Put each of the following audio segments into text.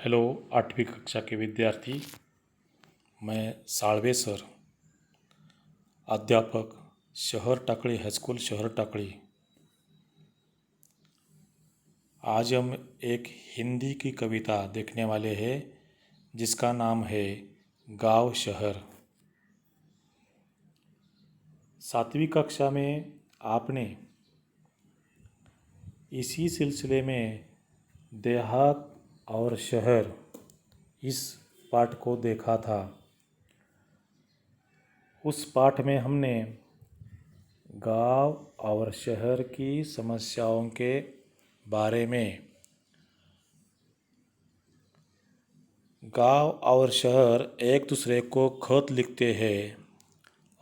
Hello 8वीं कक्षा के विद्यार्थी। मैं साळवे सर, अध्यापक शहर टाकळी हाई स्कूल शहर टाकळी। आज हम एक हिंदी की कविता देखने वाले हैं जिसका नाम है गांव शहर। 7वीं कक्षा में आपने इसी सिलसिले में देहात और शहर इस पाठ को देखा था। उस पाठ में हमने गांव और शहर की समस्याओं के बारे में, गांव और शहर एक दूसरे को खत लिखते हैं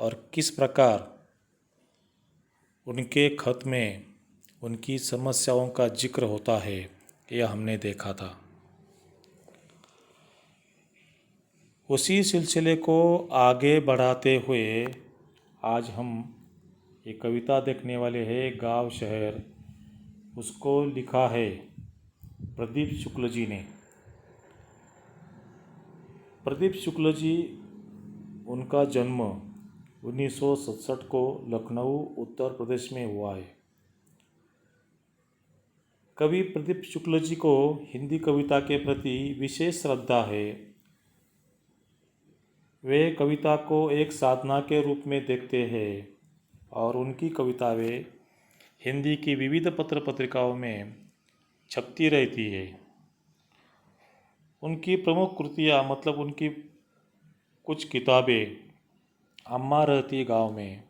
और किस प्रकार उनके खत में उनकी समस्याओं का जिक्र होता है, यह हमने देखा था। उसी सिलसिले को आगे बढ़ाते हुए आज हम ये कविता देखने वाले हैं गांव शहर। उसको लिखा है प्रदीप शुक्ल जी ने। प्रदीप शुक्ल जी, उनका जन्म 1967 को लखनऊ उत्तर प्रदेश में हुआ है। कवि प्रदीप शुक्ल जी को हिंदी कविता के प्रति विशेष श्रद्धा है। वे कविता को एक साधना के रूप में देखते हैं और उनकी कविताएं हिंदी की विविध पत्र पत्रिकाओं में छपती रहती है। उनकी प्रमुख कृतियाँ मतलब उनकी कुछ किताबें अम्मा रहती गांव में,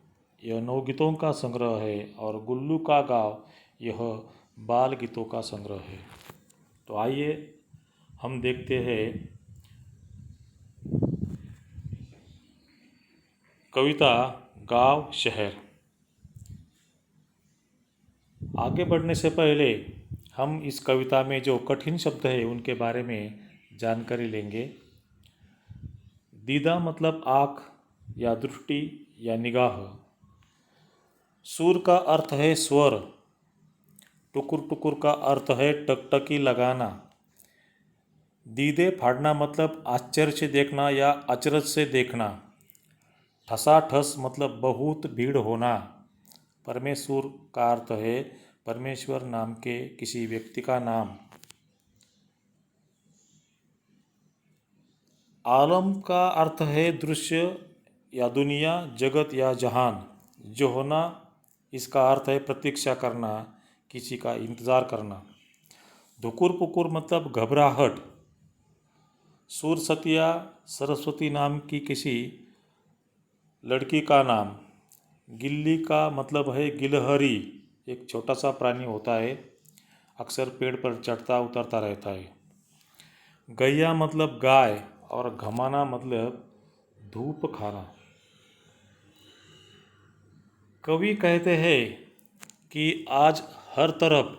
यह 9 गीतों का संग्रह है, और गुल्लू का गांव, यह बाल गीतों का संग्रह है। तो आइए हम देखते हैं कविता गांव शहर। आगे बढ़ने से पहले हम इस कविता में जो कठिन शब्द है उनके बारे में जानकारी लेंगे। दीदा मतलब आँख या दृष्टि या निगाह। सुर का अर्थ है स्वर। टुकुर टुकुर का अर्थ है टकटकी लगाना। दीदे फाड़ना मतलब आश्चर्य से देखना या अचरज से देखना। ठसाठस मतलब बहुत भीड़ होना। परमेश्वर का अर्थ है परमेश्वर नाम के किसी व्यक्ति का नाम। आलम का अर्थ है दृश्य या दुनिया, जगत या जहान। जो होना, इसका अर्थ है प्रतीक्षा करना, किसी का इंतज़ार करना। धुकुर पुकुर मतलब घबराहट। सुरसतिया सरस्वती नाम की किसी लड़की का नाम। गिल्ली का मतलब है गिलहरी, एक छोटा सा प्राणी होता है, अक्सर पेड़ पर चढ़ता उतरता रहता है। गैया मतलब गाय और घमाना मतलब धूप खाना। कवि कहते हैं कि आज हर तरफ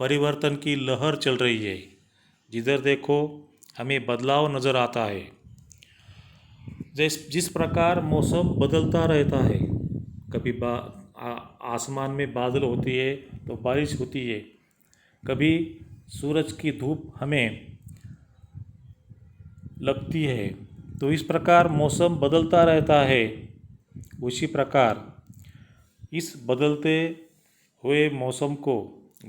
परिवर्तन की लहर चल रही है। जिधर देखो हमें बदलाव नज़र आता है। जिस प्रकार मौसम बदलता रहता है, कभी आसमान में बादल होती है तो बारिश होती है, कभी सूरज की धूप हमें लगती है, तो इस प्रकार मौसम बदलता रहता है। उसी प्रकार इस बदलते हुए मौसम को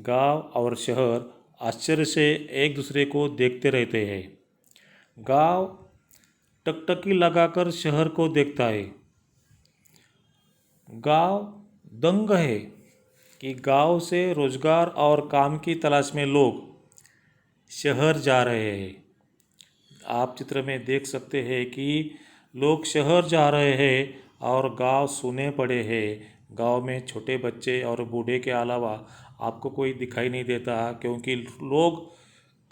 गांव और शहर आश्चर्य से एक दूसरे को देखते रहते हैं। गांव टकटकी लगाकर शहर को देखता है। गांव दंग है कि गांव से रोजगार और काम की तलाश में लोग शहर जा रहे हैं। आप चित्र में देख सकते हैं कि लोग शहर जा रहे हैं और गांव सूने पड़े हैं। गांव में छोटे बच्चे और बूढ़े के अलावा आपको कोई दिखाई नहीं देता, क्योंकि लोग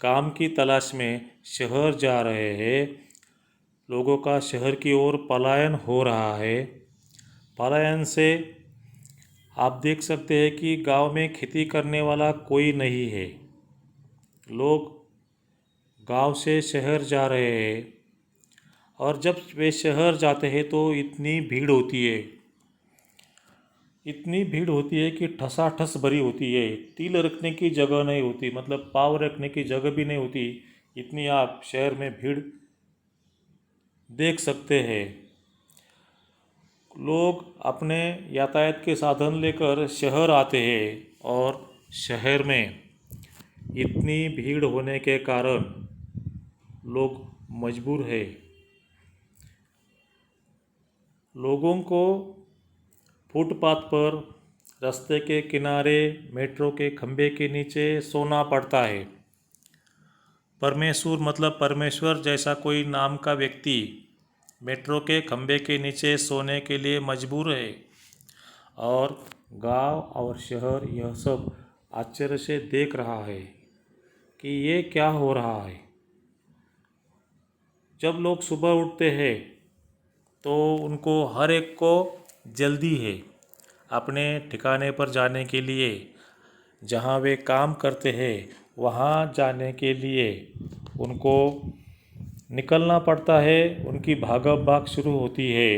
काम की तलाश में शहर जा रहे हैं। लोगों का शहर की ओर पलायन हो रहा है। पलायन से आप देख सकते हैं कि गांव में खेती करने वाला कोई नहीं है। लोग गांव से शहर जा रहे हैं, और जब वे शहर जाते हैं तो इतनी भीड़ होती है कि ठसाठस भरी होती है। तिल रखने की जगह नहीं होती, मतलब पाँव रखने की जगह भी नहीं होती, इतनी आप शहर में भीड़ देख सकते हैं। लोग अपने यातायात के साधन लेकर शहर आते हैं और शहर में इतनी भीड़ होने के कारण लोग मजबूर है लोगों को फुटपाथ पर, रास्ते के किनारे, मेट्रो के खंभे के नीचे सोना पड़ता है। परमेश्वर मतलब परमेश्वर जैसा कोई नाम का व्यक्ति मेट्रो के खंभे के नीचे सोने के लिए मजबूर है। और गांव और शहर यह सब आश्चर्य से देख रहा है कि ये क्या हो रहा है। जब लोग सुबह उठते हैं तो उनको हर एक को जल्दी है अपने ठिकाने पर जाने के लिए, जहाँ वे काम करते हैं वहाँ जाने के लिए उनको निकलना पड़ता है। उनकी भागम भाग शुरू होती है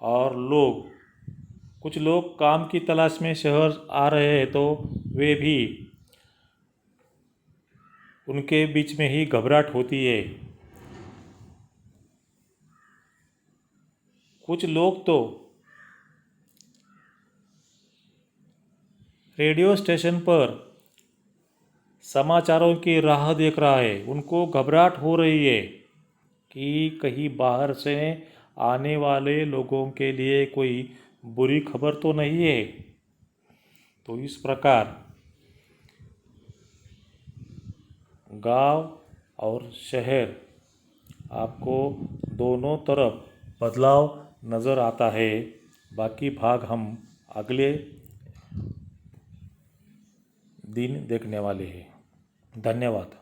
और कुछ लोग काम की तलाश में शहर आ रहे हैं तो वे भी, उनके बीच में ही घबराहट होती है। कुछ लोग तो रेडियो स्टेशन पर समाचारों की राह देख रहा है। उनको घबराहट हो रही है कि कहीं बाहर से आने वाले लोगों के लिए कोई बुरी खबर तो नहीं है। तो इस प्रकार गांव और शहर आपको दोनों तरफ बदलाव नज़र आता है। बाकी भाग हम अगले दिन देखने वाले हैं। धन्यवाद।